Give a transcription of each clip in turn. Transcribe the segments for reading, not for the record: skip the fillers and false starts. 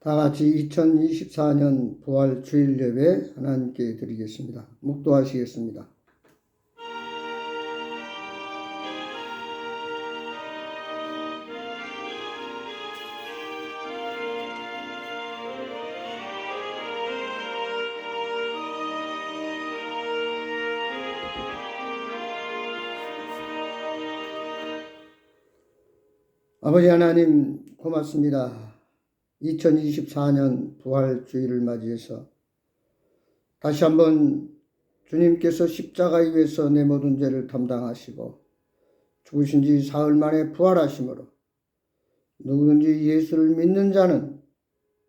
다 같이 2024년 부활 주일 예배 하나님께 드리겠습니다. 묵도하시겠습니다. 아버지 하나님 고맙습니다. 2024년 부활 주일을 맞이해서 다시 한번 주님께서 십자가 위에서 내 모든 죄를 담당하시고 죽으신 지 사흘 만에 부활하심으로 누구든지 예수를 믿는 자는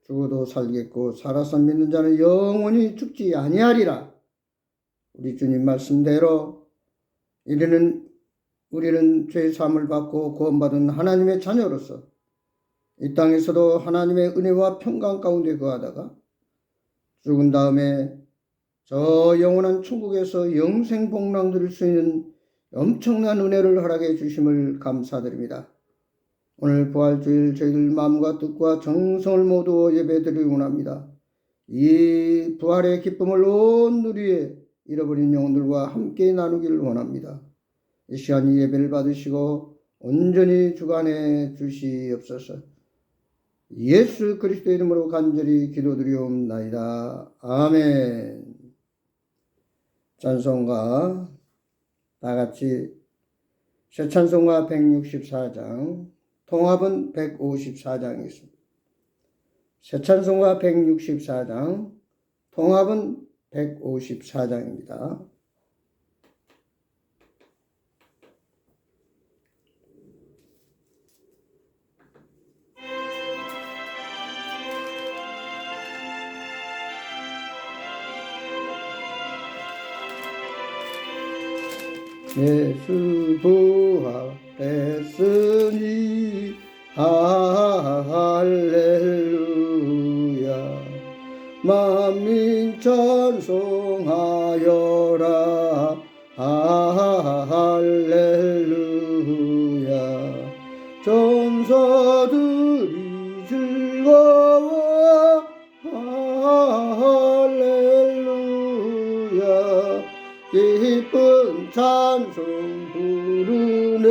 죽어도 살겠고 살아서 믿는 자는 영원히 죽지 아니하리라. 우리 주님 말씀대로 우리는 죄 사함을 받고 구원받은 하나님의 자녀로서 이 땅에서도 하나님의 은혜와 평강 가운데 거하다가 죽은 다음에 저 영원한 천국에서 영생 복락 누릴 수 있는 엄청난 은혜를 허락해 주심을 감사드립니다. 오늘 부활주일 저희들 마음과 뜻과 정성을 모두 예배드리기 원합니다. 이 부활의 기쁨을 온 누리에 잃어버린 영혼들과 함께 나누기를 원합니다. 이 시간 이 예배를 받으시고 온전히 주관해 주시옵소서. 예수 그리스도의 이름으로 간절히 기도드리옵나이다. 아멘. 찬송가 다 같이 새 찬송가 164장, 통합은 154장이겠습니다. 새 찬송가 164장, 통합은 154장입니다. 예수 부활했으니 할렐루야. 만민 찬송하여라. 할렐루야. 전사들이 즐거워. 할렐루야. 기쁜 찬송 부르네.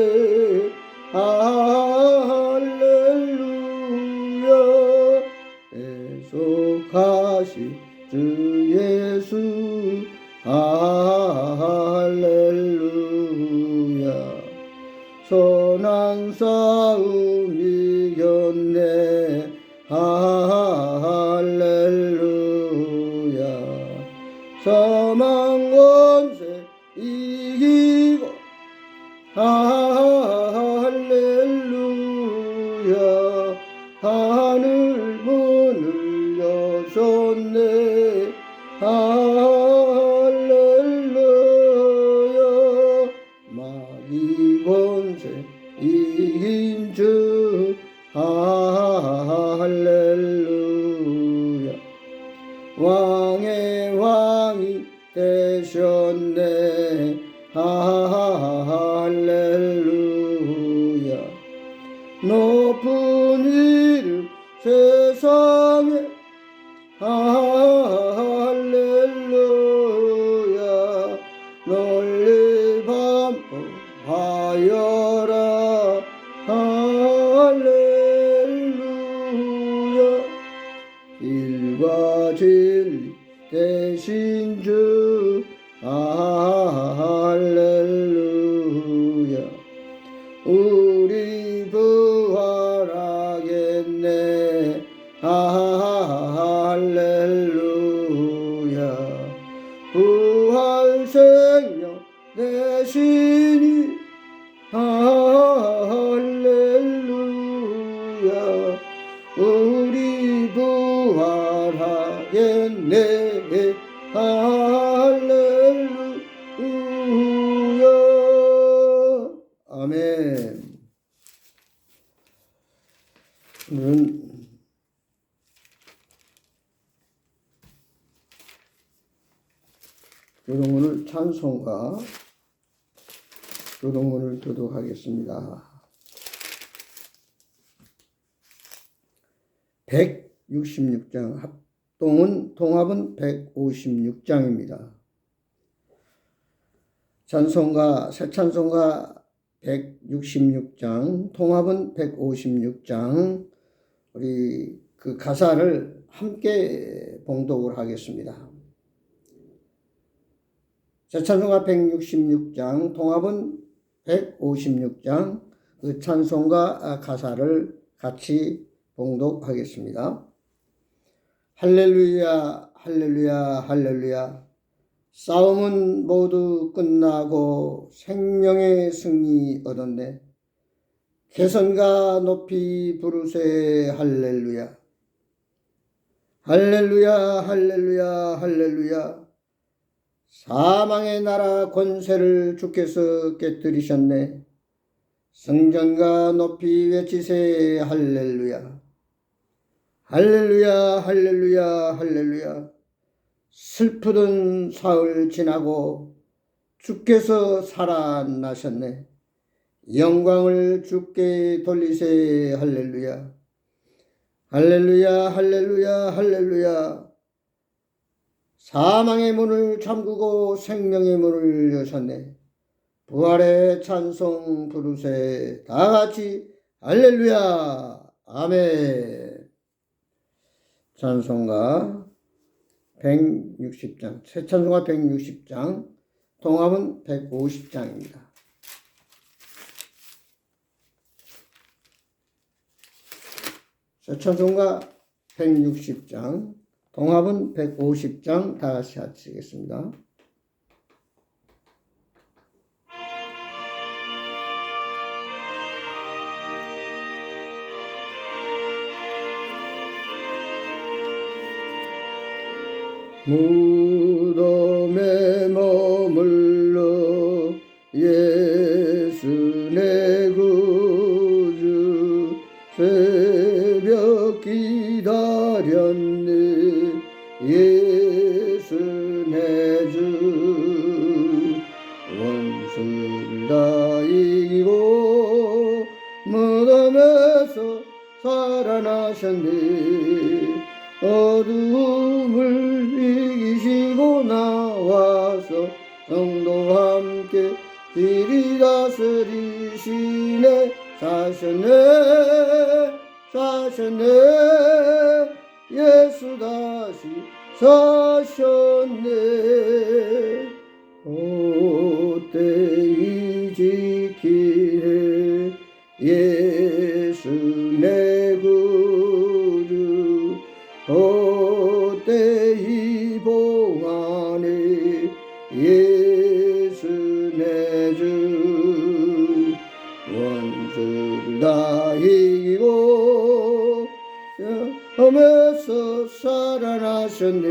할렐루야. 계속하시 주 예수. 할렐루야. 선한 싸움 이겼네. 할렐루야. 사망 권세 이기고. 할렐루야. 하늘 문을 여셨네. 할렐루야. 마귀 권세 이긴 주. 할렐루야. 왕의 왕이 되셨네. 할렐루야. 높은 이름 세상에. 할렐루야. 널리 반복하여라. 할렐루야. 길과 진리 되신 주. 할렐루야. 우리 부활하겠네. 할렐루야. 부활 생명 되시니. 할렐루야. 우리 부활하겠네. 할렐루야. 아멘. 오늘은 교동문을 찬송가 교동문을 교독하겠습니다. 166장, 통합은 156장입니다. 찬송가, 새 찬송가 166장, 통합은 156장. 우리 그 가사를 함께 봉독을 하겠습니다. 새 찬송가 166장, 통합은 156장. 그 찬송가 가사를 같이 봉독하겠습니다. 할렐루야, 할렐루야, 할렐루야. 싸움은 모두 끝나고 생명의 승리 얻었네. 개선과 높이 부르세 할렐루야. 할렐루야, 할렐루야, 할렐루야. 사망의 나라 권세를 주께서 깨뜨리셨네. 성전과 높이 외치세 할렐루야. 할렐루야, 할렐루야, 할렐루야. 슬프던 사흘 지나고 주께서 살아나셨네. 영광을 주께 돌리세 할렐루야. 할렐루야, 할렐루야, 할렐루야. 사망의 문을 잠그고 생명의 문을 여셨네. 부활의 찬송 부르세 다같이 할렐루야. 아멘. 찬송가 160장, 새 찬송가 160장, 통합은 150장입니다. 새 찬송가 160장, 통합은 150장 다 같이 하시겠습니다. 무덤에 머물러 예수 내 구주 새벽 기다렸네. 예수 내 주 원수를 다 이기고 무덤에서 살아나셨네. 어둠을 이기시고 나와서 성도와 함께 길이 다스리시네. 사셨네, 사셨네. 예수 다시 사셨네. 헛되이 지키네. 예수 내 구주 헛되이 봉하네. 예수 내 주 원수를 다 이기고 염에서 살아나셨네.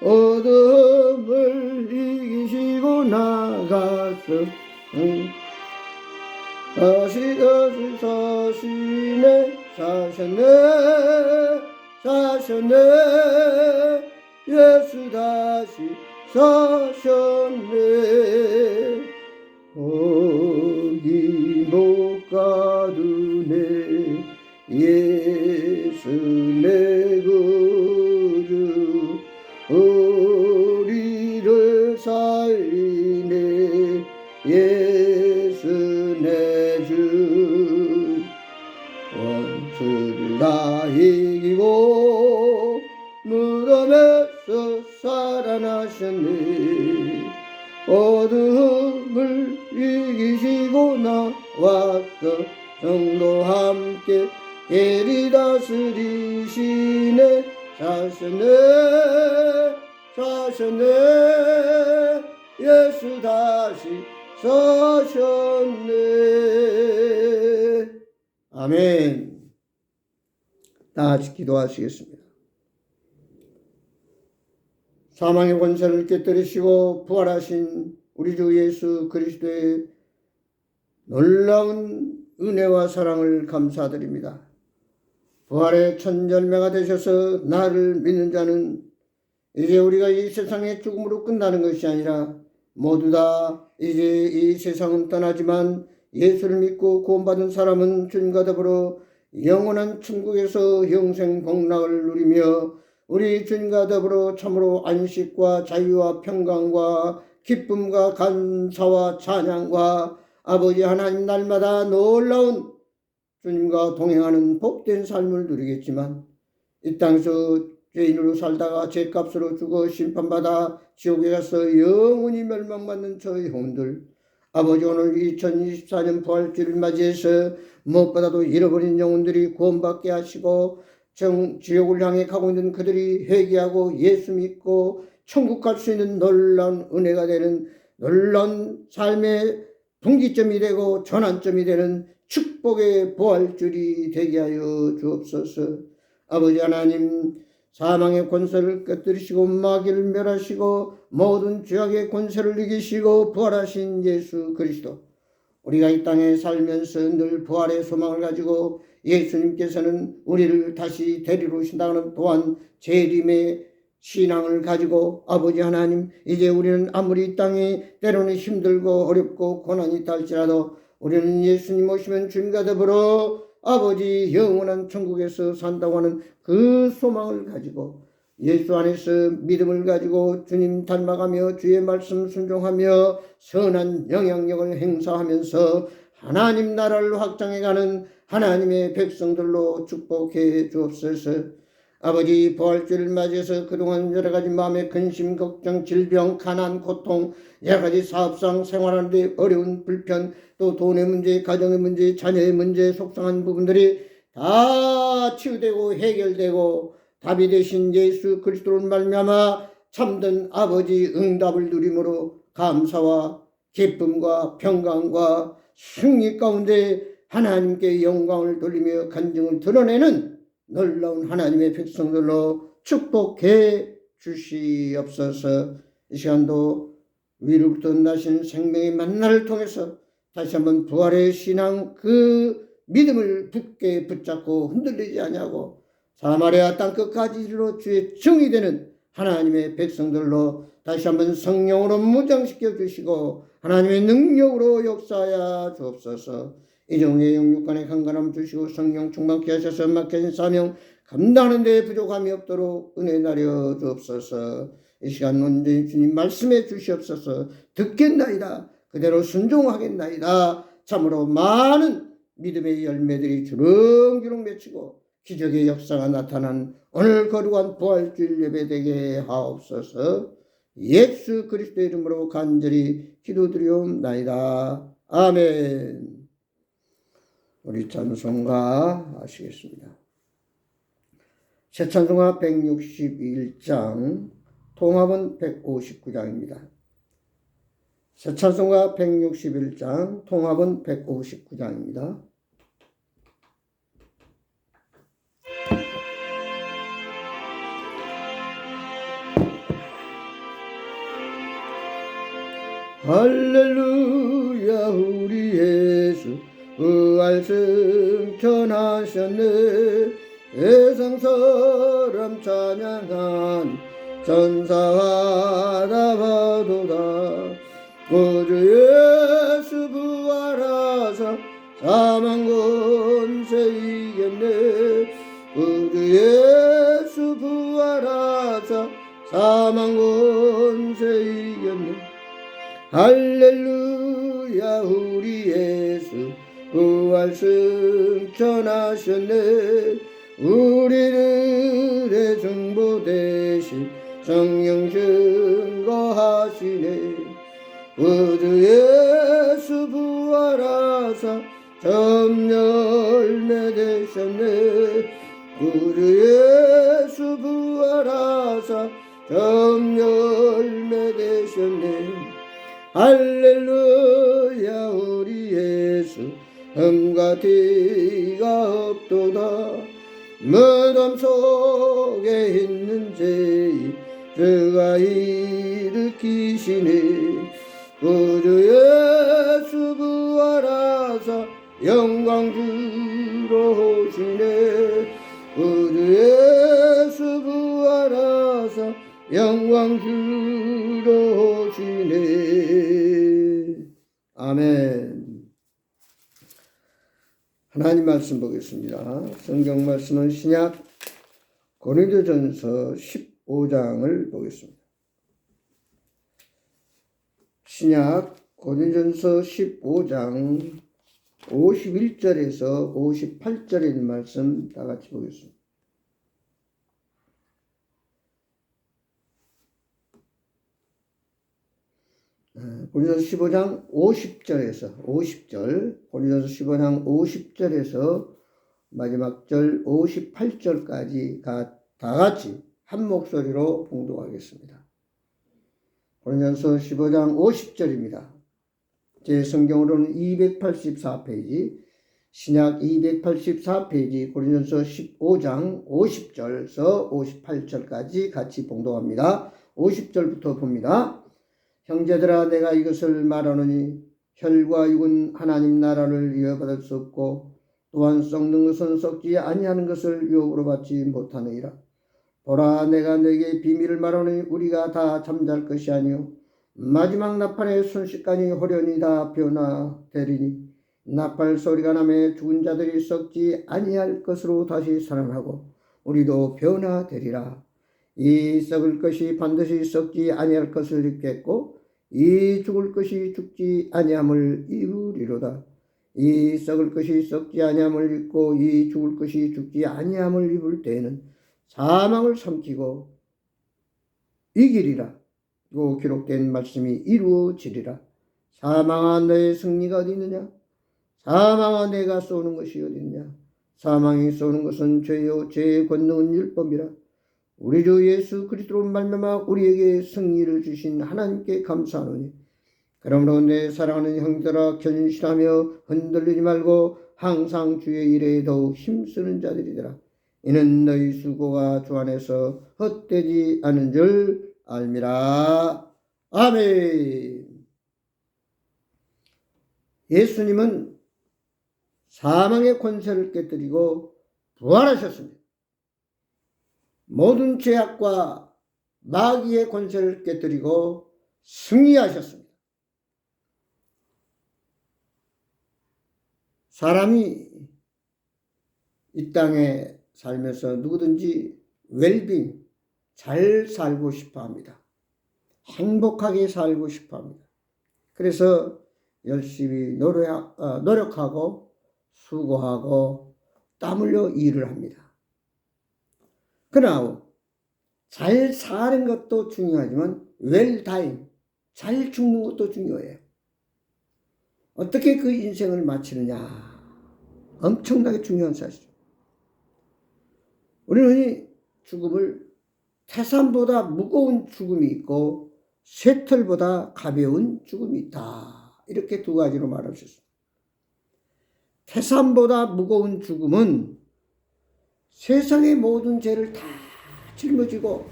어둠을 이기시고 나가서 다시 사시네. 사셨네, 사셨네. 예수 다시 사셨네. 거기 못 가두네. 예수 내 구주 우리를 살리네. 예수 내 주 원수를 다 이기고 무덤에서 살아나셨네. 어둠을 이기시고 나와서 성도 함께 길이 다스리시네. 사셨네, 사셨네. 예수 다시 사셨네. 아멘. 다 같이 기도하시겠습니다. 사망의 권세를 깨뜨리시고 부활하신 우리 주 예수 그리스도의 놀라운 은혜와 사랑을 감사드립니다. 부활의 첫 열매가 되셔서 나를 믿는 자는 이제 우리가 이 세상의 죽음으로 끝나는 것이 아니라 모두 다 이제 이 세상은 떠나지만 예수를 믿고 구원받은 사람은 주님과 더불어 영원한 천국에서 영생 복락을 누리며 우리 주님과 더불어 참으로 안식과 자유와 평강과 기쁨과 감사와 찬양과 아버지 하나님 날마다 놀라운 주님과 동행하는 복된 삶을 누리겠지만 이 땅에서 죄인으로 살다가 죄값으로 죽어 심판받아 지옥에 가서 영원히 멸망받는 저희 영혼들, 아버지 오늘 2024년 부활주를 맞이해서 무엇보다도 잃어버린 영혼들이 구원받게 하시고 지옥을 향해 가고 있는 그들이 회개하고 예수 믿고 천국 갈 수 있는 놀라운 은혜가 되는 놀라운 삶의 분기점이 되고 전환점이 되는 축복의 부활줄이 되게 하여 주옵소서. 아버지 하나님, 사망의 권세를 깨뜨리시고 마귀를 멸하시고 모든 죄악의 권세를 이기시고 부활하신 예수 그리스도, 우리가 이 땅에 살면서 늘 부활의 소망을 가지고 예수님께서는 우리를 다시 데리러 오신다는 또한 재림의 신앙을 가지고 아버지 하나님, 이제 우리는 아무리 이 땅이 때로는 힘들고 어렵고 고난이 있다 할지라도 우리는 예수님 오시면 주님과 더불어 아버지 영원한 천국에서 산다고 하는 그 소망을 가지고 예수 안에서 믿음을 가지고 주님 닮아가며 주의 말씀 순종하며 선한 영향력을 행사하면서 하나님 나라를 확장해가는 하나님의 백성들로 축복해 주옵소서. 아버지 부활주를 맞이해서 그동안 여러가지 마음의 근심, 걱정, 질병, 가난, 고통, 여러가지 사업상 생활하는 데 어려운 불편, 또 돈의 문제, 가정의 문제, 자녀의 문제, 속상한 부분들이 다 치유되고 해결되고 답이 되신 예수 그리스도를 말미암아 참된 아버지 응답을 누림으로 감사와 기쁨과 평강과 승리 가운데 하나님께 영광을 돌리며 간증을 드러내는 놀라운 하나님의 백성들로 축복해 주시옵소서. 이 시간도 위로부터 나신 생명의 만나를 통해서 다시 한번 부활의 신앙 그 믿음을 굳게 붙잡고 흔들리지 아니하고 사마리아 땅끝까지 이르러 주의 정이 되는 하나님의 백성들로 다시 한번 성령으로 무장시켜 주시고 하나님의 능력으로 역사하여 주옵소서. 이종의 영육간의 강건함 주시고 성령 충만케 하셔서 맡겨진 사명 감당하는 데 부족함이 없도록 은혜 나려 주옵소서. 이 시간 온전히 주님 말씀해 주시옵소서. 듣겠나이다. 그대로 순종하겠나이다. 참으로 많은 믿음의 열매들이 주렁주렁 맺히고 기적의 역사가 나타난 오늘 거룩한 부활주일 예배되게 하옵소서. 예수 그리스도의 이름으로 간절히 기도드리옵나이다. 아멘. 우리 찬송가 하시겠습니다. 새 찬송가 161장, 통합은 159장입니다. 새 찬송가 161장, 통합은 159장입니다. 할렐루야 우리 예수 부활 승천하셨네. 세상 사람 찬양한 전사하다 봐도다. 구주 예수 부활하사 사망 권세 이겼네. 구주 예수 부활하사 사망 권세 이겼네. 할렐루야 우리 예수 부활 승천하셨네. 우리들의 중보 대신 성령 증거하시네. 구주 예수 부활하사 점 열매 되셨네. 구주 예수 부활하사 점 열매 되셨네. 할렐루야 우리 예수 흠과 티가 없도다. 무덤 속에 있는 죄 주가 일으키시네. 구주 예수 부활하사 영광 주러 오시네. 구주 예수 부활하사 영광 주러 오시네. 아멘. 하나님 말씀 보겠습니다. 성경 말씀은 신약 고린도전서 15장을 보겠습니다. 신약 고린도전서 15장 51절에서 58절에 있는 말씀 다 같이 보겠습니다. 고린도서 15장 50절, 고린도서 15장 50절에서 마지막 절 58절까지 다 같이 한 목소리로 봉독하겠습니다. 고린도서 15장 50절입니다. 제 성경으로는 284페이지, 신약 284페이지 고린도서 15장 50절에서 58절까지 같이 봉독합니다. 50절부터 봅니다. 형제들아, 내가 이것을 말하노니 혈과 육은 하나님 나라를 이어받을 수 없고 또한 썩는 것은 썩지 아니하는 것을 유업으로 받지 못하느니라. 보라, 내가 너에게 비밀을 말하노니 우리가 다 잠잘 것이 아니요 마지막 나팔의 순식간이 호련히 다 변화되리니 나팔 소리가 나매 죽은 자들이 썩지 아니할 것으로 다시 살아나고 우리도 변화되리라. 이 썩을 것이 반드시 썩지 아니할 것을 입겠고 이 죽을 것이 죽지 아니함을 입으리로다. 이 썩을 것이 썩지 아니함을 입고 이 죽을 것이 죽지 아니함을 입을 때에는 사망을 삼키고 이기리라. 고 기록된 말씀이 이루어지리라. 사망아, 너의 승리가 어디 있느냐? 사망아, 내가 쏘는 것이 어디 있느냐? 사망이 쏘는 것은 죄요 죄의 권능은 율법이라. 우리 주 예수 그리스도로 말미암아 우리에게 승리를 주신 하나님께 감사하노니 그러므로 내 사랑하는 형제들아, 견실하며 흔들리지 말고 항상 주의 일에 더욱 힘쓰는 자들이더라. 이는 너희 수고가 주 안에서 헛되지 않은 줄 알미라. 아멘. 예수님은 사망의 권세를 깨뜨리고 부활하셨습니다. 모든 죄악과 마귀의 권세를 깨뜨리고 승리하셨습니다. 사람이 이 땅에 살면서 누구든지 웰빙, 잘 살고 싶어 합니다. 행복하게 살고 싶어 합니다. 그래서 열심히 노력하고 수고하고 땀 흘려 일을 합니다. 그러나 잘 사는 것도 중요하지만 웰다잉, 잘 죽는 것도 중요해요. 어떻게 그 인생을 마치느냐, 엄청나게 중요한 사실이죠. 우리는 죽음을 태산보다 무거운 죽음이 있고 쇠털보다 가벼운 죽음이 있다. 이렇게 두 가지로 말할 수 있습니다. 태산보다 무거운 죽음은 세상의 모든 죄를 다 짊어지고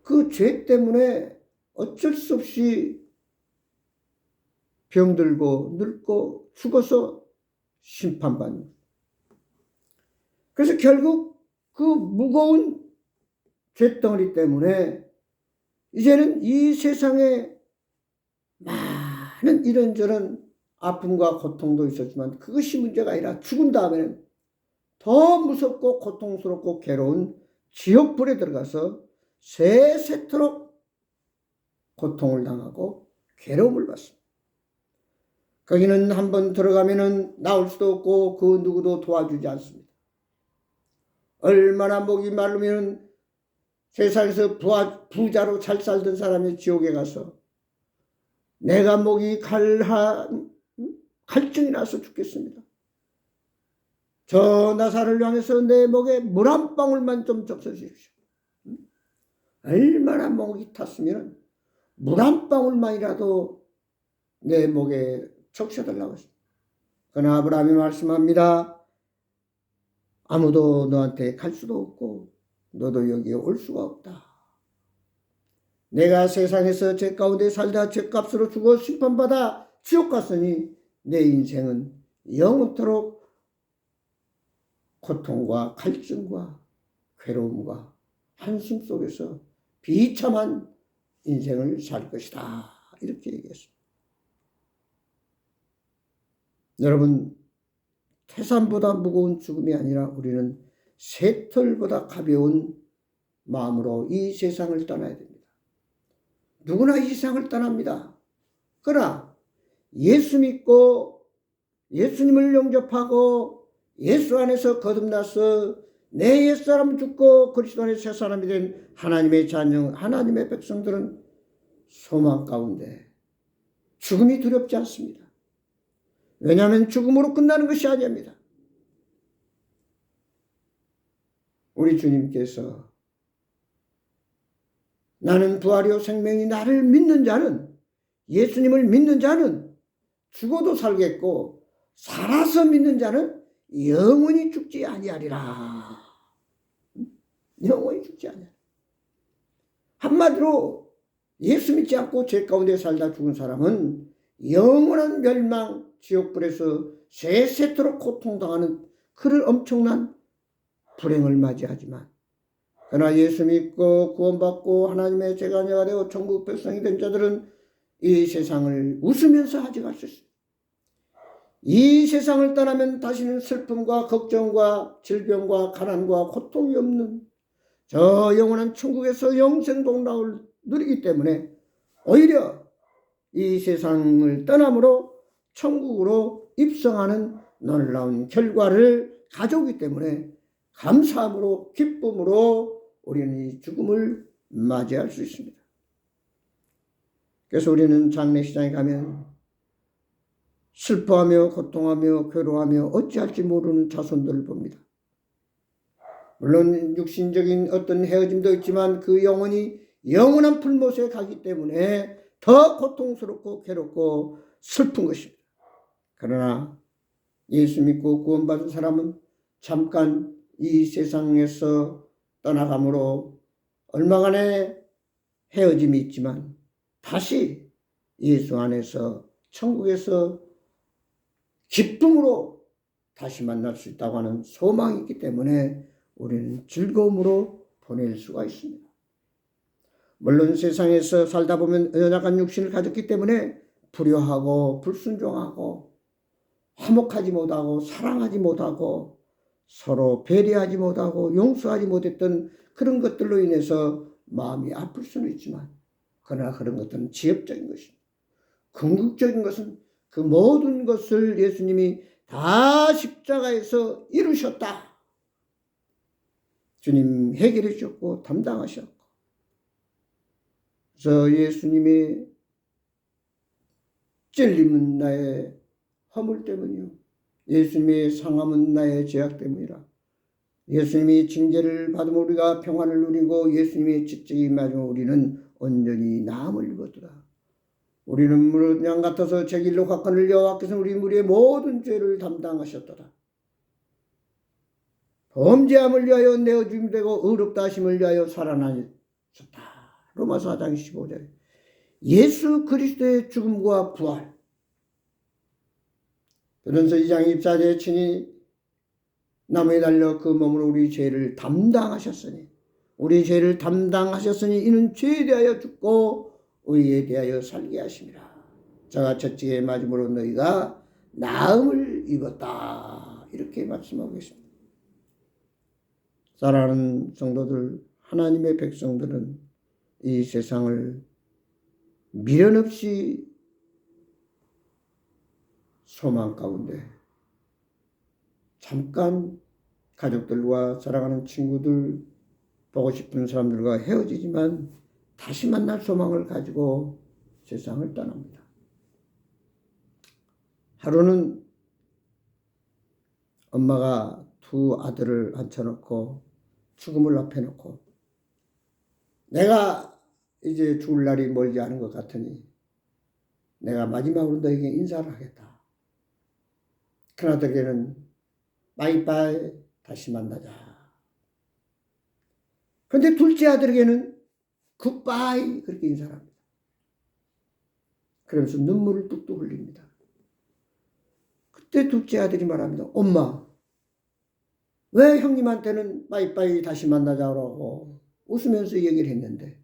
그 죄 때문에 어쩔 수 없이 병들고 늙고 죽어서 심판받는. 그래서 결국 그 무거운 죄덩어리 때문에 이제는 이 세상에 많은 이런저런 아픔과 고통도 있었지만 그것이 문제가 아니라 죽은 다음에는 더 무섭고 고통스럽고 괴로운 지옥불에 들어가서 세세토록 고통을 당하고 괴로움을 받습니다. 거기는 한번 들어가면은 나올 수도 없고 그 누구도 도와주지 않습니다. 얼마나 목이 마르면 세상에서 부자로 잘 살던 사람이 지옥에 가서 내가 목이 갈증이 나서 죽겠습니다. 저 나사를 향해서 내 목에 물 한 방울만 좀 적셔 주십시오. 얼마나 목이 탔으면 물 한 방울만이라도 내 목에 적셔달라고 했습니다. 그러나 아브라함이 말씀합니다. 아무도 너한테 갈 수도 없고 너도 여기에 올 수가 없다. 내가 세상에서 죄 가운데 살다 죄값으로 죽어 심판받아 지옥 갔으니 내 인생은 영원토록 고통과 갈증과 괴로움과 한숨 속에서 비참한 인생을 살 것이다. 이렇게 얘기했습니다. 여러분, 태산보다 무거운 죽음이 아니라 우리는 새털보다 가벼운 마음으로 이 세상을 떠나야 됩니다. 누구나 이 세상을 떠납니다. 그러나 예수 믿고 예수님을 영접하고 예수 안에서 거듭나서 내 옛사람 죽고 그리스도 안에 새 사람이 된 하나님의 자녀, 하나님의 백성들은 소망 가운데 죽음이 두렵지 않습니다. 왜냐하면 죽음으로 끝나는 것이 아닙니다. 우리 주님께서 나는 부활이요 생명이 나를 믿는 자는, 예수님을 믿는 자는 죽어도 살겠고 살아서 믿는 자는 영원히 죽지 아니하리라. 영원히 죽지 아니하리라. 한마디로 예수 믿지 않고 죄 가운데 살다 죽은 사람은 영원한 멸망, 지옥불에서 세세토록 고통당하는 그런 엄청난 불행을 맞이하지만, 그러나 예수 믿고 구원받고 하나님의 제자녀가 되어 천국 백성이 된 자들은 이 세상을 웃으면서 가져갈 수 있습니다. 이 세상을 떠나면 다시는 슬픔과 걱정과 질병과 가난과 고통이 없는 저 영원한 천국에서 영생 동락을 누리기 때문에 오히려 이 세상을 떠남으로 천국으로 입성하는 놀라운 결과를 가져오기 때문에 감사함으로 기쁨으로 우리는 이 죽음을 맞이할 수 있습니다. 그래서 우리는 장례식장에 가면 슬퍼하며 고통하며 괴로워하며 어찌할지 모르는 자손들을 봅니다. 물론 육신적인 어떤 헤어짐도 있지만 그 영혼이 영원한 풀못에 가기 때문에 더 고통스럽고 괴롭고 슬픈 것입니다. 그러나 예수 믿고 구원받은 사람은 잠깐 이 세상에서 떠나감으로 얼마간의 헤어짐이 있지만 다시 예수 안에서 천국에서 기쁨으로 다시 만날 수 있다고 하는 소망이 있기 때문에 우리는 즐거움으로 보낼 수가 있습니다. 물론 세상에서 살다 보면 연약한 육신을 가졌기 때문에 불효하고 불순종하고 화목하지 못하고 사랑하지 못하고 서로 배려하지 못하고 용서하지 못했던 그런 것들로 인해서 마음이 아플 수는 있지만, 그러나 그런 것들은 지엽적인 것입니다. 궁극적인 것은 그 모든 것을 예수님이 다 십자가에서 이루셨다. 주님 해결해 주셨고 담당하셨고, 그래서 예수님이 찔림은 나의 허물 때문이요, 예수님의 상함은 나의 죄악 때문이라. 예수님이 징계를 받으면 우리가 평안을 누리고 예수님의 지적이 맞으면 우리는 온전히 나음을 입었더라. 우리는 무릇 양 같아서 제 길로 가까을 여호와께서 우리 무리의 모든 죄를 담당하셨더라. 범죄함을 위하여 내어줌이 되고 의롭다 하심을 위하여 살아나셨다. 로마서 4장 15절. 예수 그리스도의 죽음과 부활. 그래서 2장 24절에 친히 나무에 달려 그 몸으로 우리 죄를 담당하셨으니, 우리 죄를 담당하셨으니 이는 죄에 대하여 죽고 의에 대하여 살게 하심이라. 저가 채찍에 맞음으로 너희가 나음을 입었다. 이렇게 말씀하고 있습니다. 사랑하는 성도들, 하나님의 백성들은 이 세상을 미련 없이 소망 가운데 잠깐 가족들과 사랑하는 친구들, 보고 싶은 사람들과 헤어지지만 다시 만날 소망을 가지고 세상을 떠납니다. 하루는 엄마가 두 아들을 앉혀놓고 죽음을 앞에 놓고, 내가 이제 죽을 날이 멀지 않은 것 같으니 내가 마지막으로 너에게 인사를 하겠다. 큰아들에게는 바이바이, 다시 만나자. 그런데 둘째 아들에게는 굿바이, 그렇게 인사를 합니다. 그러면서 눈물을 뚝뚝 흘립니다. 그때 둘째 아들이 말합니다. 엄마, 왜 형님한테는 바이바이 다시 만나자고 웃으면서 얘기를 했는데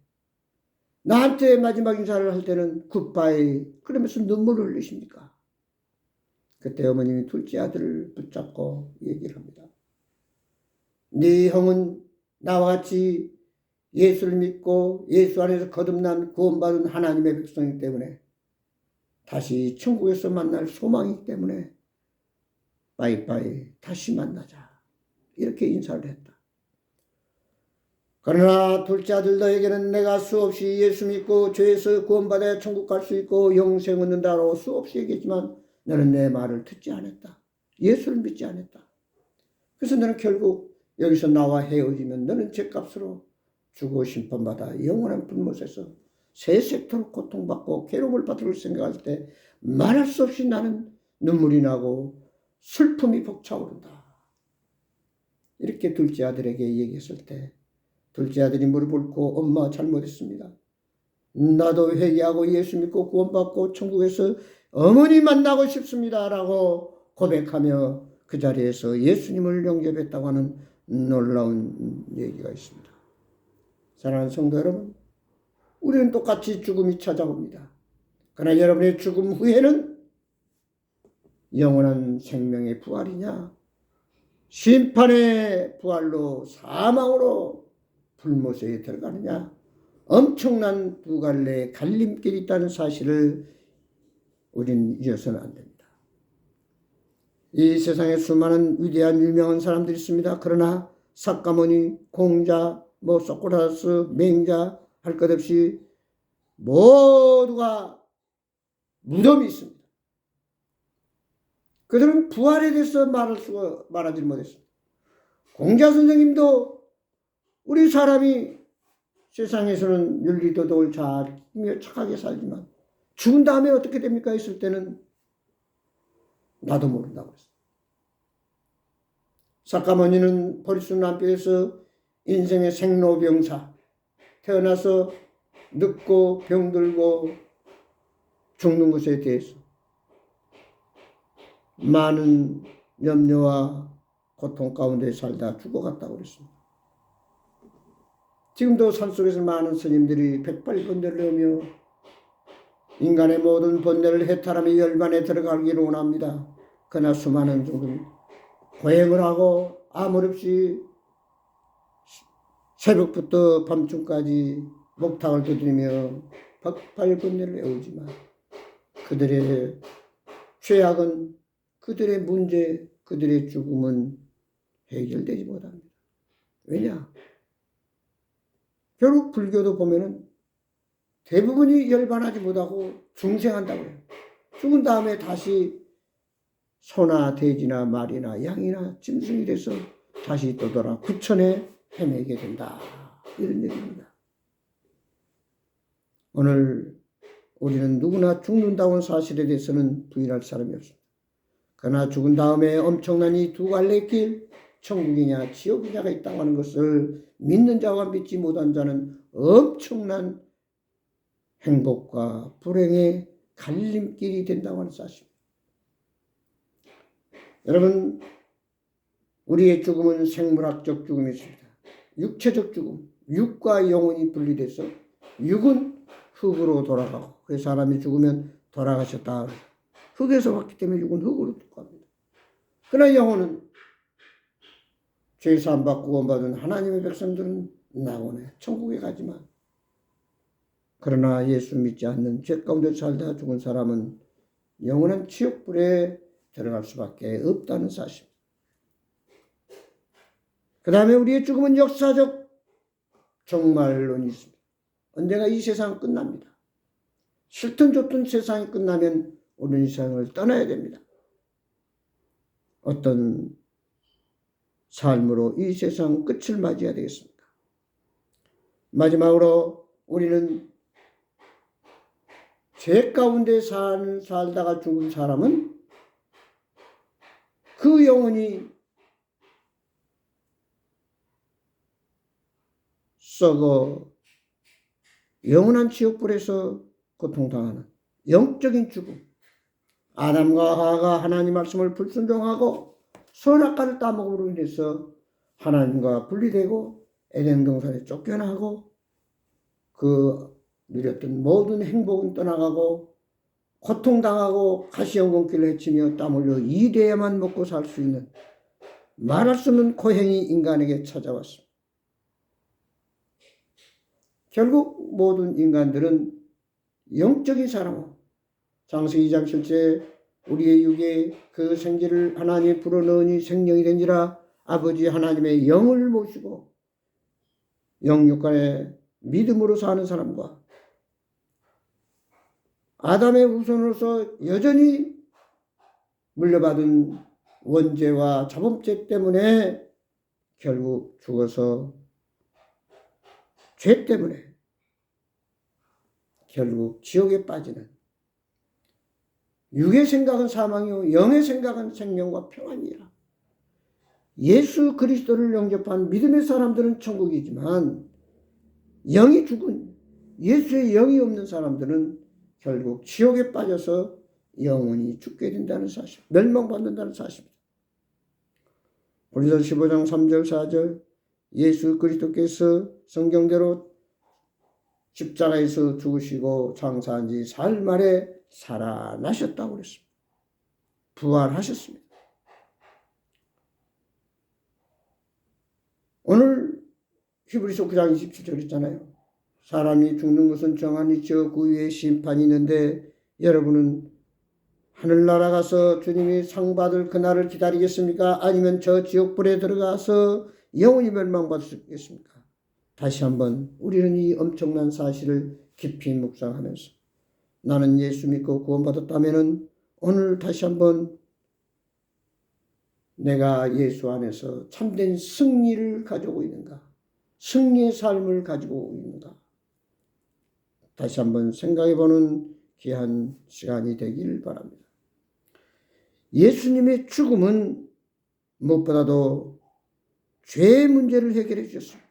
나한테 마지막 인사를 할 때는 굿바이 그러면서 눈물을 흘리십니까? 그때 어머님이 둘째 아들을 붙잡고 얘기를 합니다. 네 형은 나와 같이 예수를 믿고 예수 안에서 거듭난 구원받은 하나님의 백성이기 때문에 다시 천국에서 만날 소망이기 때문에 빠이빠이 다시 만나자. 이렇게 인사를 했다. 그러나 둘째 아들 너에게는 내가 수없이 예수 믿고 죄에서 구원받아야 천국 갈 수 있고 영생 얻는다고 수없이 얘기했지만 너는 내 말을 듣지 않았다. 예수를 믿지 않았다. 그래서 너는 결국 여기서 나와 헤어지면 너는 죄값으로 죽어 심판받아 영원한 불못에서 세세토록 고통받고 괴로움을 받을 생각할 때 말할 수 없이 나는 눈물이 나고 슬픔이 벅차오른다. 이렇게 둘째 아들에게 얘기했을 때 둘째 아들이 무릎 꿇고 엄마 잘못했습니다. 나도 회개하고 예수 믿고 구원받고 천국에서 어머니 만나고 싶습니다. 라고 고백하며 그 자리에서 예수님을 영접했다고 하는 놀라운 얘기가 있습니다. 사랑하는 성도 여러분, 우리는 똑같이 죽음이 찾아옵니다. 그러나 여러분의 죽음 후에는 영원한 생명의 부활이냐, 심판의 부활로 사망으로 불못에 들어가느냐, 엄청난 두 갈래의 갈림길이 있다는 사실을 우리는 잊어서는 안 됩니다. 이 세상에 수많은 위대한 유명한 사람들이 있습니다. 그러나 삭가모니, 공자, 소크라테스, 맹자 할 것 없이 모두가 무덤이 있습니다. 그들은 부활에 대해서 말하지 못했습니다. 공자 선생님도 우리 사람이 세상에서는 윤리도덕을 잘 착하게 살지만 죽은 다음에 어떻게 됩니까? 했을 때는 나도 모른다고 했어요. 삭가모니는 보리수 남편에서 인생의 생로병사, 태어나서 늙고 병들고 죽는 것에 대해서 많은 염려와 고통 가운데 살다 죽어갔다고 그랬습니다. 지금도 산속에서 많은 스님들이 백발번뇌를 하며 인간의 모든 번뇌를 해탈하며 열반에 들어가기를 원합니다. 그러나 수많은 종들은 고행을 하고 아무렇지 새벽부터 밤중까지 목탁을 두드리며 백발번뇌를 외우지만 그들의 죄악은, 그들의 문제, 그들의 죽음은 해결되지 못합니다. 왜냐? 결국 불교도 보면은 대부분이 열반하지 못하고 중생한다고 해요. 죽은 다음에 다시 소나 돼지나 말이나 양이나 짐승이 돼서 다시 떠돌아 구천에 헤매게 된다. 이런 얘기입니다. 오늘 우리는 누구나 죽는다는 사실에 대해서는 부인할 사람이 없습니다. 그러나 죽은 다음에 엄청난 이 두 갈래 길, 천국이냐 지옥이냐가 있다고 하는 것을 믿는 자와 믿지 못한 자는 엄청난 행복과 불행의 갈림길이 된다고 하는 사실입니다. 여러분, 우리의 죽음은 생물학적 죽음이 있습니다. 육체적 죽음, 육과 영혼이 분리돼서 육은 흙으로 돌아가고, 그래서 사람이 죽으면 돌아가셨다. 흙에서 왔기 때문에 육은 흙으로 갑니다. 그러나 영혼은 죄사함 받고 구원받은 하나님의 백성들은 낙원에 천국에 가지만, 그러나 예수 믿지 않는 죄 가운데 살다 죽은 사람은 영원한 지옥불에 들어갈 수밖에 없다는 사실. 그 다음에 우리의 죽음은 역사적 종말론이 있습니다. 언젠가 이 세상은 끝납니다. 싫든 좋든 세상이 끝나면 우리는 이 세상을 떠나야 됩니다. 어떤 삶으로 이 세상 끝을 맞이해야 되겠습니까? 마지막으로 우리는 죄 가운데 살다가 죽은 사람은 그 영혼이 썩어 영원한 지옥불에서 고통당하는 영적인 죽음. 아담과 하와가 하나님 말씀을 불순종하고 선악과를 따먹음으로 인해서 하나님과 분리되고 에덴 동산에 쫓겨나고 그 누렸던 모든 행복은 떠나가고 고통당하고 가시연금길을 헤치며 땀 흘려 일해야만 먹고 살 수 있는 말할 수 없는 고행이 인간에게 찾아왔습니다. 결국 모든 인간들은 영적인 사람은 창세기 2장 7절 우리의 육에 그 생기를 하나님이 불어넣으니 생명이 된지라 아버지 하나님의 영을 모시고 영육간에 믿음으로 사는 사람과 아담의 후손으로서 여전히 물려받은 원죄와 자범죄 때문에 결국 죽어서 죄 때문에 결국 지옥에 빠지는 육의 생각은 사망이요 영의 생각은 생명과 평안이라. 예수 그리스도를 영접한 믿음의 사람들은 천국이지만 영이 죽은 예수의 영이 없는 사람들은 결국 지옥에 빠져서 영원히 죽게 된다는 사실, 멸망받는다는 사실입니다. 고린도서 15장 3절 4절 예수 그리스도께서 성경대로 십자가에서 죽으시고 장사한 지 사흘 만에 살아나셨다고 그랬습니다. 부활하셨습니다. 오늘 히브리서 9장 27절 있잖아요. 사람이 죽는 것은 정한 이치요 그 위에 심판이 있는데 여러분은 하늘나라 가서 주님이 상 받을 그날을 기다리겠습니까? 아니면 저 지옥불에 들어가서 영원히 멸망받으시겠습니까? 다시 한번 우리는 이 엄청난 사실을 깊이 묵상하면서 나는 예수 믿고 구원받았다면 오늘 다시 한번 내가 예수 안에서 참된 승리를 가지고 있는가? 승리의 삶을 가지고 있는가? 다시 한번 생각해보는 귀한 시간이 되길 바랍니다. 예수님의 죽음은 무엇보다도 죄의 문제를 해결해 주셨습니다.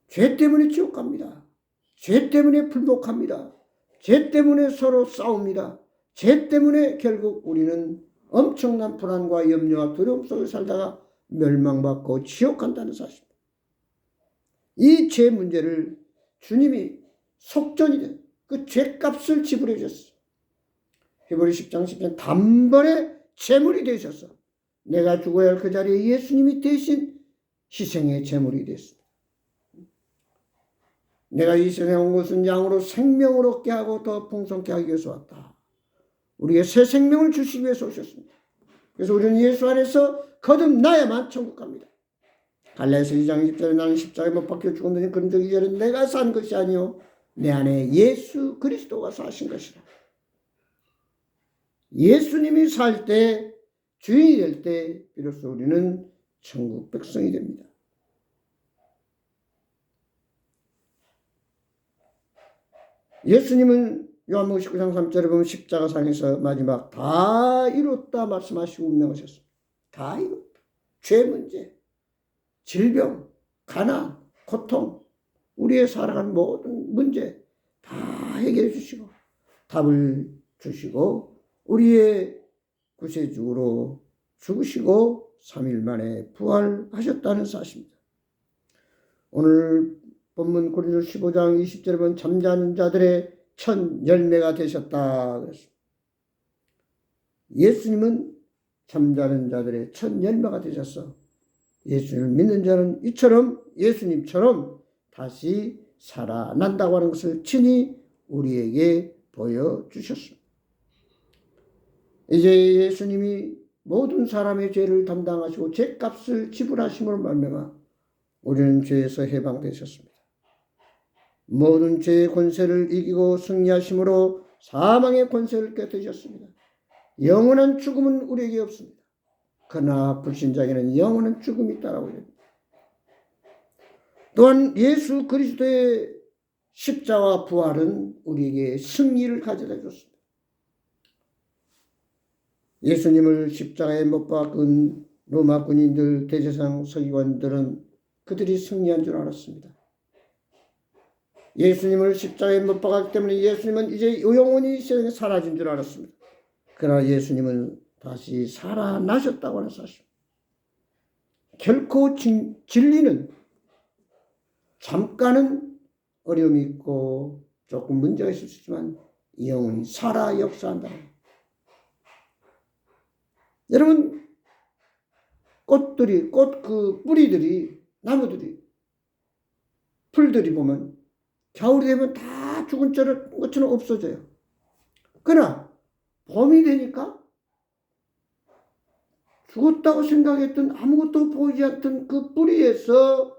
죄 때문에 지옥 갑니다. 죄 때문에 불복합니다. 죄 때문에 서로 싸웁니다. 죄 때문에 결국 우리는 엄청난 불안과 염려와 두려움 속에 살다가 멸망받고 지옥 간다는 사실입니다. 이 죄 문제를 주님이 속전이 된 그 죄값을 지불해 주셨어요. 히브리 10장 10절 단번에 제물이 되셔서 내가 죽어야 할 그 자리에 예수님이 대신 희생의 제물이 됐습니다. 내가 이 세상에 온 것은 양으로 생명을 얻게 하고 더 풍성케 하기 위해서 왔다. 우리에게 새 생명을 주시기 위해서 오셨습니다. 그래서 우리는 예수 안에서 거듭나야만 천국 갑니다. 갈라디아서 2장 20절에 나는 십자가에 못 박혀 죽었느니 그런 적 이전에 내가 산 것이 아니요 내 안에 예수 그리스도가 사신 것이라. 예수님이 살 때 주인이 될 때 비로소 우리는 천국 백성이 됩니다. 예수님은 요한복음 19장 3절에 보면 십자가상에서 마지막 다 이뤘다 말씀하시고 운명하셨습니다. 다 이뤘다. 죄 문제, 질병, 가난, 고통, 우리의 살아가는 모든 문제 다 해결해 주시고 답을 주시고 우리의 구세주로 죽으시고 3일 만에 부활하셨다는 사실입니다. 오늘 본문 고린도서 15장 20절에 보면 잠자는 자들의 첫 열매가 되셨다 그랬습니다. 예수님은 잠자는 자들의 첫 열매가 되셔서 예수님을 믿는 자는 이처럼 예수님처럼 다시 살아난다고 하는 것을 친히 우리에게 보여주셨습니다. 이제 예수님이 모든 사람의 죄를 담당하시고 죄값을 지불하심으로 말미암아 우리는 죄에서 해방되셨습니다. 모든 죄의 권세를 이기고 승리하심으로 사망의 권세를 깨뜨리셨습니다. 영원한 죽음은 우리에게 없습니다. 그러나 불신자에게는 영원한 죽음이 있다라고 합니다. 또한 예수 그리스도의 십자와 부활은 우리에게 승리를 가져다 줬습니다. 예수님을 십자가에 못 박은 로마 군인들, 대제사장, 서기관들은 그들이 승리한 줄 알았습니다. 예수님을 십자가에 못 박았기 때문에 예수님은 이제 영원히 세상에 사라진 줄 알았습니다. 그러나 예수님은 다시 살아나셨다고 하는 사실. 결코 진리는 잠깐은 어려움이 있고 조금 문제가 있을 수 있지만 영원히 살아 역사한다. 여러분, 꽃들이, 그 뿌리들이, 나무들이, 풀들이 보면 겨울이 되면 다 죽은 것처럼 없어져요. 그러나 봄이 되니까 죽었다고 생각했던 아무것도 보이지 않던 그 뿌리에서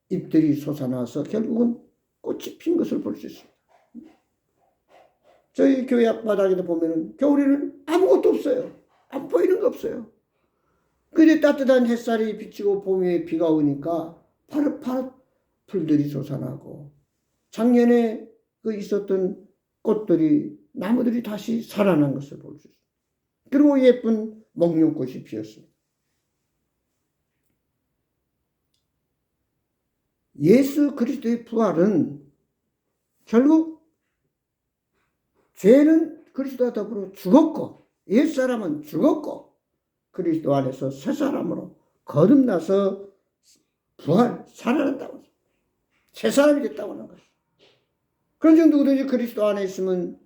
잎들이 솟아나서 결국은 꽃이 핀 것을 볼 수 있습니다. 저희 교회 앞바닥에도 보면은 겨울에는 아무것도 없어요. 안 보이는 거 없어요. 근데 따뜻한 햇살이 비치고 봄에 비가 오니까 파릇파릇 풀들이 솟아나고 작년에 그 있었던 꽃들이, 나무들이 다시 살아난 것을 볼 수 있어요. 그리고 예쁜 목련꽃이 피었습니다. 예수 그리스도의 부활은 결국 죄는 그리스도와 더불어 죽었고, 옛사람은 죽었고 그리스도 안에서 새 사람으로 거듭나서 살아난다고, 새 사람이 됐다고 하는 것이죠. 그런즉 누구든지 그리스도 안에 있으면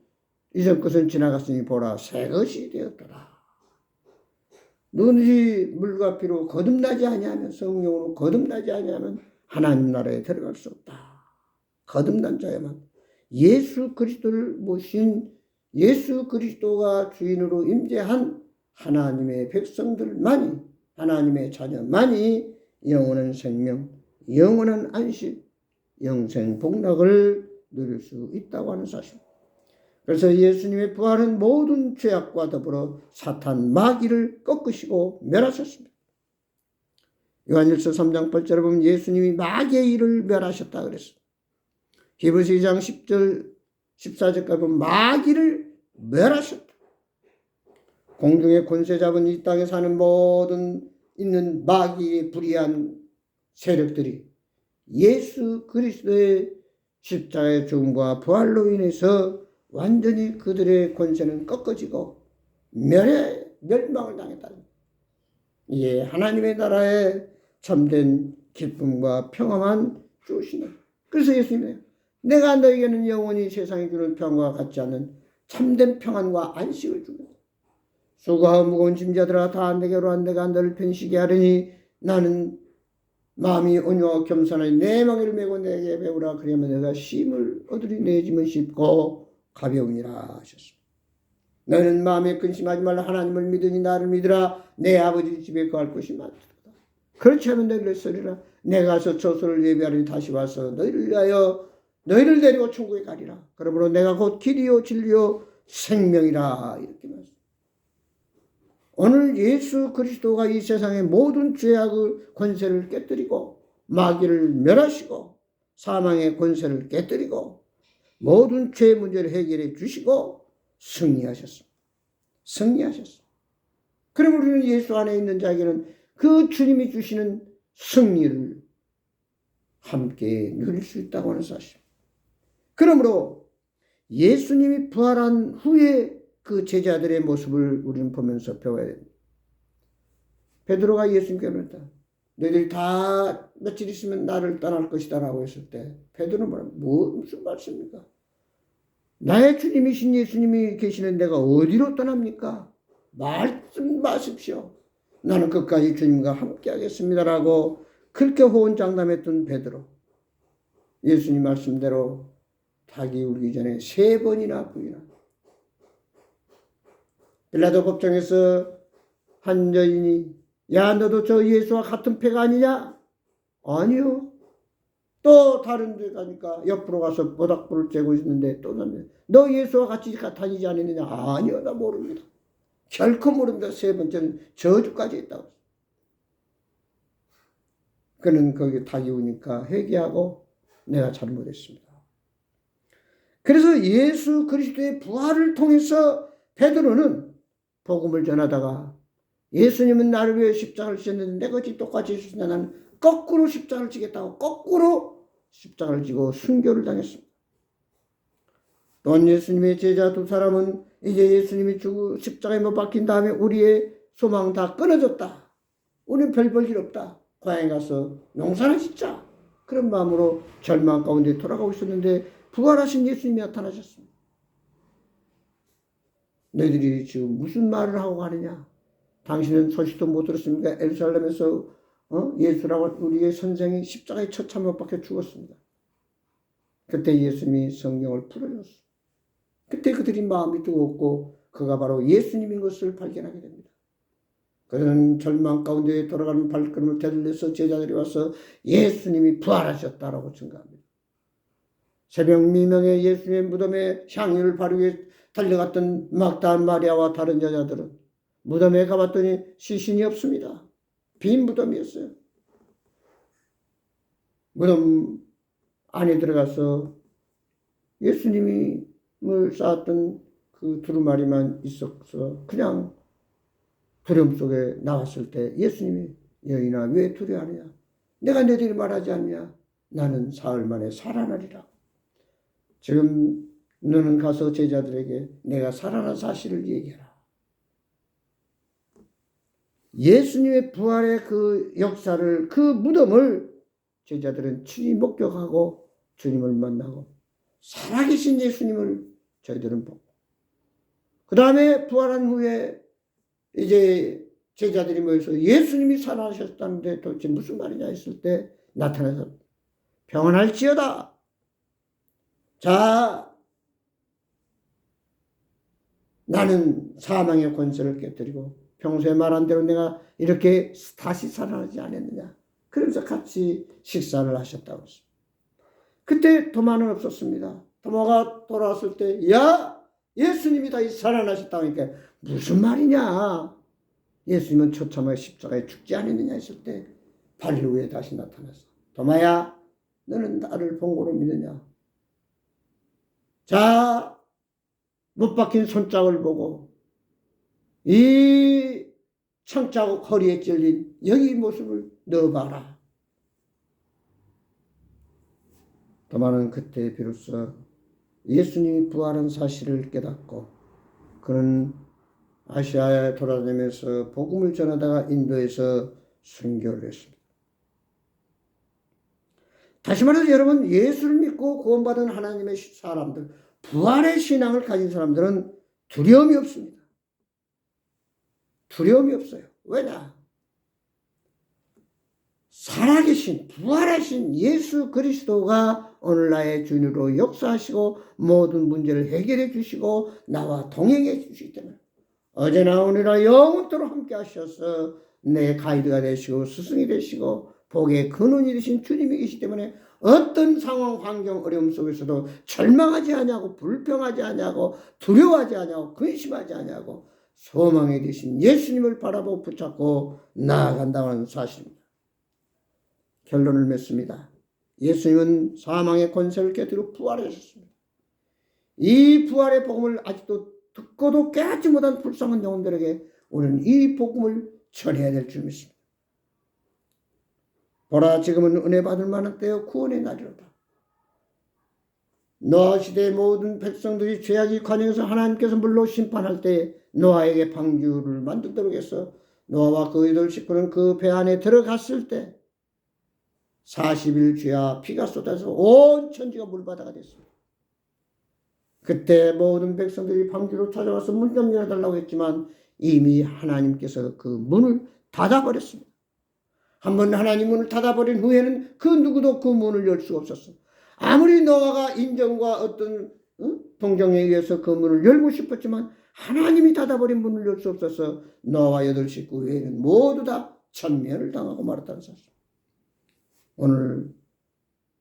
이전 것은 지나갔으니 보라 새 것이 되었더라. 누구든지 물과 피로 거듭나지 아니하면, 성령으로 거듭나지 아니하면 하나님 나라에 들어갈 수 없다. 거듭난 자야만, 예수 그리스도를 모신, 예수 그리스도가 주인으로 임재한 하나님의 백성들만이, 하나님의 자녀만이 영원한 생명, 영원한 안식, 영생 복락을 누릴 수 있다고 하는 사실. 그래서 예수님의 부활은 모든 죄악과 더불어 사탄 마귀를 꺾으시고 멸하셨습니다. 요한일서 3장 8절에 보면 예수님이 마귀의 일을 멸하셨다 그랬습니다. 히브리서 2장 10절 14절까지 보면 마귀를 멸하셨다. 공중의 권세 잡은 이 땅에 사는 모든 있는 마귀의 불의한 세력들이 예수 그리스도의 십자가의 죽음과 부활로 인해서 완전히 그들의 권세는 꺾어지고 멸망을 당했다는 거예요. 이게 하나님의 나라의 참된 기쁨과 평화만 주시는. 그래서 예수님이 내가 너에게는 영원히 세상이 주는 평화와 같지 않은 참된 평안과 안식을 주는, 수고하고 무거운 짐자들아 다 내게로 와 내가 너를 편식이 하리니 나는 마음이 온유하고 겸손하니 내 멍에를 메고 내게 배우라. 그러면 내가 쉼을 얻으리. 내 짐은 쉽고 가벼우니라 하셨습니다. 너는 마음에 근심하지 말라. 하나님을 믿으니 나를 믿으라. 내 아버지 집에 거할 곳이 많도다. 그렇지 않으면 너희를 쓰리라. 내가 가서 처소를 예비하리니 다시 와서 너희를 위하여 너희를 데리고 천국에 가리라. 그러므로 내가 곧 길이요 진리요 생명이라. 이렇게 말씀. 오늘 예수 그리스도가 이 세상의 모든 죄악의 권세를 깨뜨리고 마귀를 멸하시고 사망의 권세를 깨뜨리고 모든 죄 문제를 해결해 주시고 승리하셨습니다. 승리하셨습니다. 그럼 우리는 예수 안에 있는 자에게는 그 주님이 주시는 승리를 함께 누릴 수 있다고 하는 사실. 그러므로 예수님이 부활한 후에 그 제자들의 모습을 우리는 보면서 배워야 됩니다. 베드로가 예수님께 말했다. 너희들이 다 며칠 있으면 나를 떠날 것이다 라고 했을 때 베드로는 무슨 말씀입니까? 나의 주님이신 예수님이 계시는 데가 어디로 떠납니까? 말씀하십시오. 나는 끝까지 주님과 함께 하겠습니다라고 그렇게 호언장담했던 베드로. 예수님 말씀대로 닭이 울기 전에 3번이나 부인합니다. 빌라도 법정에서 한 여인이 야 너도 저 예수와 같은 패가 아니냐? 아니요. 또 다른 데 가니까 옆으로 가서 모닥불을 쬐고 있는데 또 너 예수와 같이 다니지 않았느냐? 아니요. 나 모릅니다. 결코 모릅니다. 3번째는 저주까지 했다고. 그는 거기 닭이 우니까 회개하고 내가 잘못했습니다. 그래서 예수 그리스도의 부활을 통해서 베드로는 복음을 전하다가 예수님은 나를 위해 십자가를 지셨는데 내가 똑같이 지셨으나 나는 거꾸로 십자가를 지겠다고 거꾸로 십자가를 지고 순교를 당했습니다. 또한 예수님의 제자 2사람은 이제 예수님이 십자가에 못 박힌 다음에 우리의 소망 다 끊어졌다. 우리는 별 볼 일 없다. 고향에 가서 농사나 짓자. 그런 마음으로 절망 가운데 돌아가고 있었는데 부활하신 예수님이 나타나셨습니다. 너희들이 지금 무슨 말을 하고 가느냐? 당신은 소식도 못 들었습니까? 예루살렘에서 예수라고 우리의 선생이 십자가에 처참 못 박혀 죽었습니다. 그때 예수님이 성경을 풀어줬어. 그때 그들이 마음이 뜨겁고 그가 바로 예수님인 것을 발견하게 됩니다. 그런 절망 가운데 돌아가는 발걸음을 되돌려서 제자들이 와서 예수님이 부활하셨다라고 증거합니다. 새벽 미명에 예수님의 무덤에 향유를 바르게 달려갔던 막다한 마리아와 다른 여자들은 무덤에 가봤더니 시신이 없습니다. 빈 무덤이었어요. 무덤 안에 들어가서 예수님을 쌓았던 그 두루마리만 있어서 그냥 두려움 속에 나왔을 때 예수님이 여인아 왜 두려워하느냐? 내가 너희들이 말하지 않냐? 나는 사흘 만에 살아나리라. 지금 너는 가서 제자들에게 내가 살아난 사실을 얘기해라. 예수님의 부활의 그 역사를, 그 무덤을 제자들은 친히 목격하고 주님을 만나고 살아계신 예수님을 저희들은 보고 그 다음에 부활한 후에 이제 제자들이 모여서 예수님이 살아나셨다는데 도대체 무슨 말이냐 했을 때 나타나서 평안할지어다. 자, 나는 사망의 권세를 깨뜨리고 평소에 말한 대로 내가 이렇게 다시 살아나지 않았느냐. 그러면서 같이 식사를 하셨다고 했습니다. 그때 도마는 없었습니다. 도마가 돌아왔을 때 야 예수님이 다시 살아나셨다고 하니까 무슨 말이냐. 예수님은 처참하게 십자가에 죽지 않았느냐 했을 때 8일 후에 다시 나타났어. 도마야 너는 나를 본 거로 믿느냐. 자, 못 박힌 손짝을 보고 이 창자국 허리에 찔린 여기 모습을 넣어봐라. 도마는 그때 비로소 예수님이 부활한 사실을 깨닫고 그는 아시아에 돌아다니면서 복음을 전하다가 인도에서 순교를 했습니다. 다시 말해서 여러분, 예수를 믿고 구원받은 하나님의 사람들, 부활의 신앙을 가진 사람들은 두려움이 없습니다. 두려움이 없어요. 왜냐? 살아계신 부활하신 예수 그리스도가 오늘 나의 주인으로 역사하시고 모든 문제를 해결해 주시고 나와 동행해 주시기 때문에 어제나 오늘이나 영원토록 함께 하셔서 내 가이드가 되시고 스승이 되시고 복의 근원이 되신 주님이 계시기 때문에 어떤 상황, 환경, 어려움 속에서도 절망하지 않냐고 불평하지 않냐고 두려워하지 않냐고 근심하지 않냐고 소망이 되신 예수님을 바라보고 붙잡고 나아간다는 사실입니다. 결론을 맺습니다. 예수님은 사망의 권세를 깨뜨리고 부활하셨습니다. 이 부활의 복음을 아직도 듣고도 깨닫지 못한 불쌍한 영혼들에게 우리는 이 복음을 전해야 될 줄 믿습니다. 보라 지금은 은혜 받을 만한 때요 구원의 날이로다. 노아 시대의 모든 백성들이 죄악의 관영에서 하나님께서 물로 심판할 때 노아에게 방주를 만들도록 해서 노아와 그 8 식구는 그 배 안에 들어갔을 때 40일 죄와 피가 쏟아져서 온 천지가 물바다가 됐습니다. 그때 모든 백성들이 방주로 찾아와서 문 좀 열어달라고 했지만 이미 하나님께서 그 문을 닫아버렸습니다. 한번 하나님 문을 닫아버린 후에는 그 누구도 그 문을 열 수가 없었습니다. 아무리 노아가 인정과 어떤 동정에 의해서 그 문을 열고 싶었지만 하나님이 닫아버린 문을 열 수 없어서 노아와 8 식구 외에는 모두 다 천면을 당하고 말았다는 사실. 오늘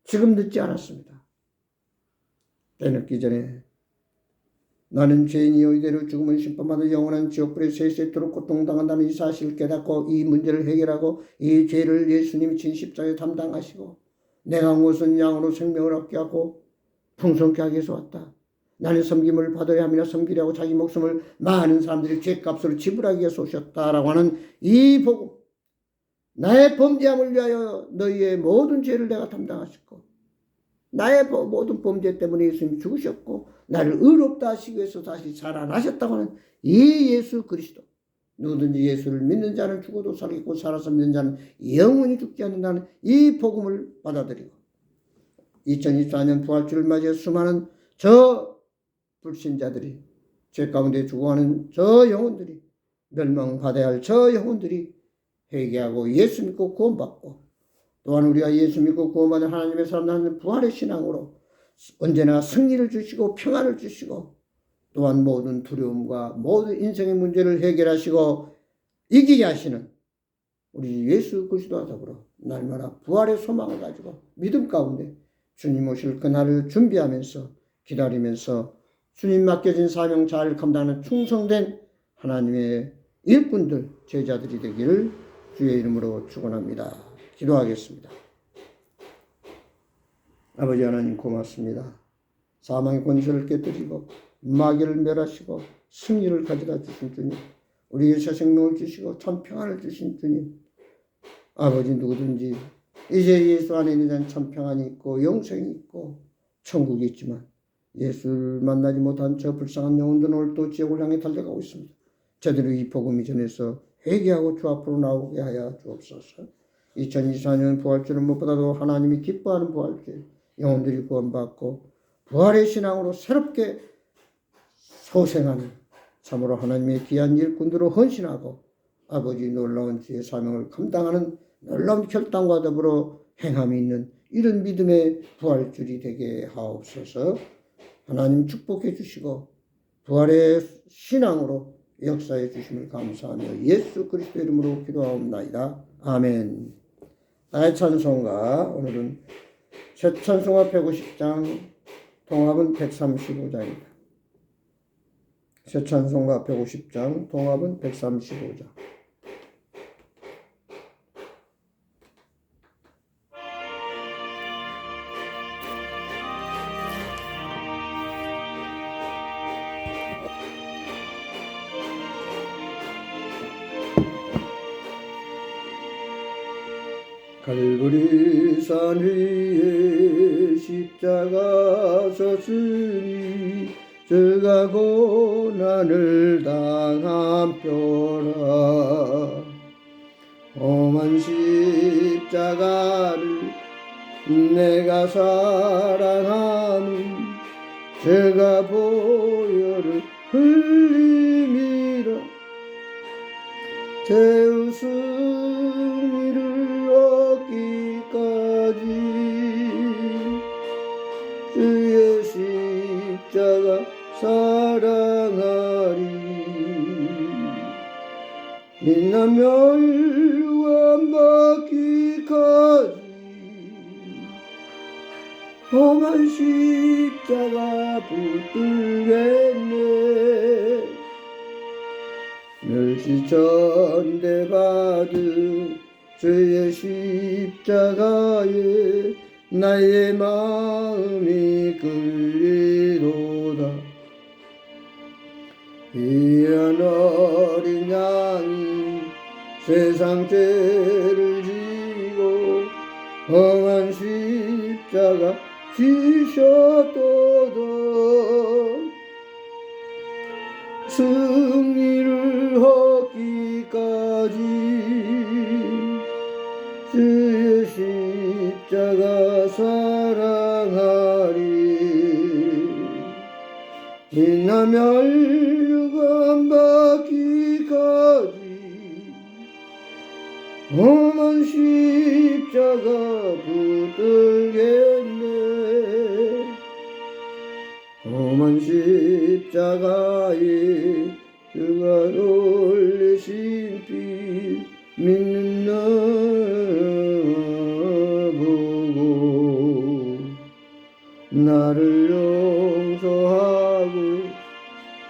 지금 늦지 않았습니다. 때늦기 전에 나는 죄인이요 이대로 죽으면 심판받아 영원한 지옥불에 세세토록 고통당한다는 이 사실을 깨닫고 이 문제를 해결하고 이 죄를 예수님이 진 십자가에 담당하시고 내가 온 것은 양으로 생명을 얻게 하고 풍성케 하기 위해서 왔다. 나는 섬김을 받아야 함이나 섬기려고 자기 목숨을 많은 사람들이 죄값으로 지불하기 위해서 오셨다라고 하는 이 복음, 나의 범죄함을 위하여 너희의 모든 죄를 내가 담당하셨고 나의 모든 범죄 때문에 예수님이 죽으셨고 나를 의롭다 하시기 위해서 다시 살아나셨다고 하는 이 예수 그리스도, 누구든지 예수를 믿는 자는 죽어도 살겠고 살아서 믿는 자는 영원히 죽지 않는다는 이 복음을 받아들이고 2024년 부활주를 맞이해 수많은 저 불신자들이 죄 가운데 죽어가는 저 영혼들이, 멸망받아야 할 저 영혼들이 회개하고 예수 믿고 구원받고, 또한 우리가 예수 믿고 구원받은 하나님의 사람들은 부활의 신앙으로 언제나 승리를 주시고 평안을 주시고, 또한 모든 두려움과 모든 인생의 문제를 해결하시고 이기게 하시는 우리 예수 그리스도와 더불어 날마다 부활의 소망을 가지고 믿음 가운데 주님 오실 그날을 준비하면서 기다리면서 주님 맡겨진 사명 잘 감당하는 충성된 하나님의 일꾼들, 제자들이 되기를 주의 이름으로 축원합니다. 기도하겠습니다. 아버지 하나님 고맙습니다. 사망의 권세를 깨뜨리고 마귀를 멸하시고 승리를 가져다 주신 주님, 우리에게 새 생명을 주시고 참 평안을 주신 주님, 아버지 누구든지 이제 예수 안에 있는 자는 참 평안이 있고 영생이 있고 천국이 있지만 예수를 만나지 못한 저 불쌍한 영혼들은 오늘도 지옥을 향해 달려가고 있습니다. 제대로 이 복음이 전해서 회개하고 주 앞으로 나오게 하여 주옵소서. 2024년 부활주를 무엇보다도 하나님이 기뻐하는 부활주, 영혼들이 구원받고 부활의 신앙으로 새롭게 소생하는 참으로 하나님의 귀한 일꾼들로 헌신하고 아버지 놀라운 주의 사명을 감당하는 놀라운 결단과 더불어 행함이 있는 이런 믿음의 부활줄이 되게 하옵소서. 하나님 축복해 주시고 부활의 신앙으로 역사해 주심을 감사하며 예수 그리스도 이름으로 기도하옵나이다. 아멘. 나의 찬송가, 오늘은 새 찬송가 150장, 통합은 135장입니다. 새 찬송가 150장, 통합은 135장. 갈보리산 위에 십자가 섰으니 저가 고난을 당한 뼈라. 험한 십자가를 내가 사랑하는 저가 보혈을 흘림이라. 제 승리를 얻기까지 주의 십자가 사랑하리. 민나 멸류관 받기까지 험한 십자가 붙들겠네. 멸시천대 받은 주의 십자가에 나의 마음이 끌리도다. 귀한 어린 양이 세상 죄를 지고 험한 십자가 지셨도다. 승리를 얻기까지 주의 십자가 사랑하리. 빛나 멸류관 받기까지 험한 십자가 붙들겠네. 험한 십자가에 주가 흘리신 피 믿는 나 보고 나를 용서하고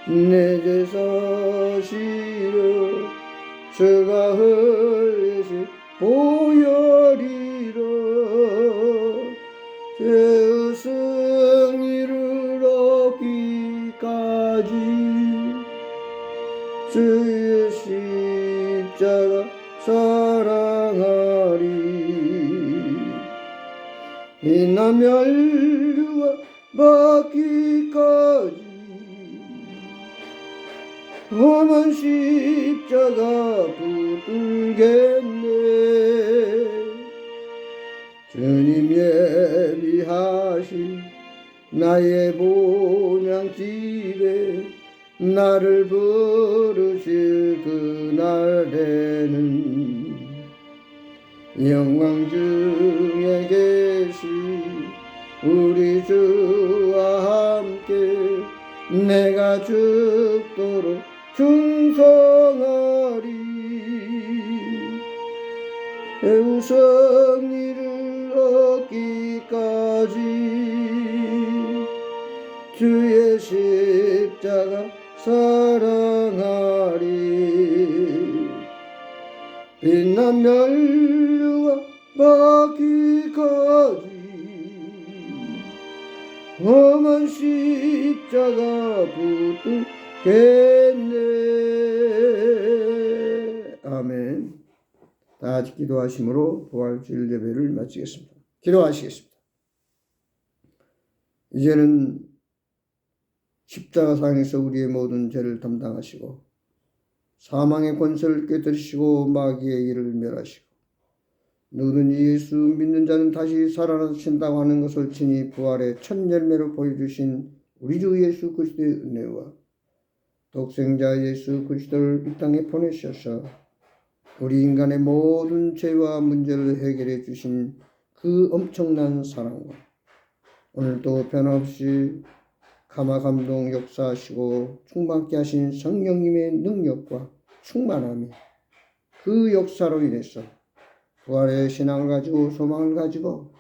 내 죄 사시려 주가 흘리신 보혈이라. 죄의 승리를 얻기까지 주의 십자가 사랑하리. 이나 멸류관 받기까지 험한 십자가 붙들겠네. 주님 예비하신 나의 본향집에 나를 부르실 그날에는 영광 중에 계신 우리 주와 함께 내가 죽도록 충성하리. 배우성리를 얻기까지 주의 십자가 사랑하리. 빛난 멸류가 받기까지 험한 십자가 붙들겠네. 아멘. 다 같이 기도하심으로 부활주일 예배를 마치겠습니다. 기도하시겠습니다. 이제는 십자가상에서 우리의 모든 죄를 담당하시고 사망의 권세를 깨뜨리시고 마귀의 일을 멸하시고 누구든지 예수 믿는 자는 다시 살아나신다고 하는 것을 친히 부활의 첫 열매로 보여주신 우리 주 예수 그리스도의 은혜와 독생자 예수 그리스도를 이 땅에 보내셔서 우리 인간의 모든 죄와 문제를 해결해 주신 그 엄청난 사랑과 오늘도 변함없이 감화감동 역사하시고 충만케 하신 성령님의 능력과 충만함이 그 역사로 인해서 부활의 신앙을 가지고 소망을 가지고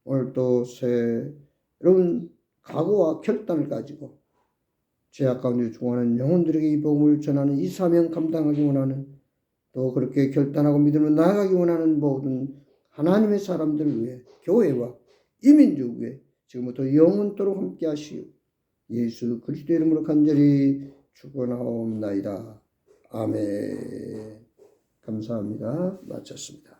오늘도 새로운 각오와 결단을 가지고 죄악 가운데 죽어가는 영혼들에게 이 복음을 전하는 이 사명 감당하기 원하는 또 그렇게 결단하고 믿음으로 나아가기 원하는 모든 하나님의 사람들을 위해 교회와 이민족 위해 지금부터 영원토록 함께 하시오. 예수 그리스도 이름으로 간절히 축원하옵나이다. 아멘. 감사합니다. 마쳤습니다.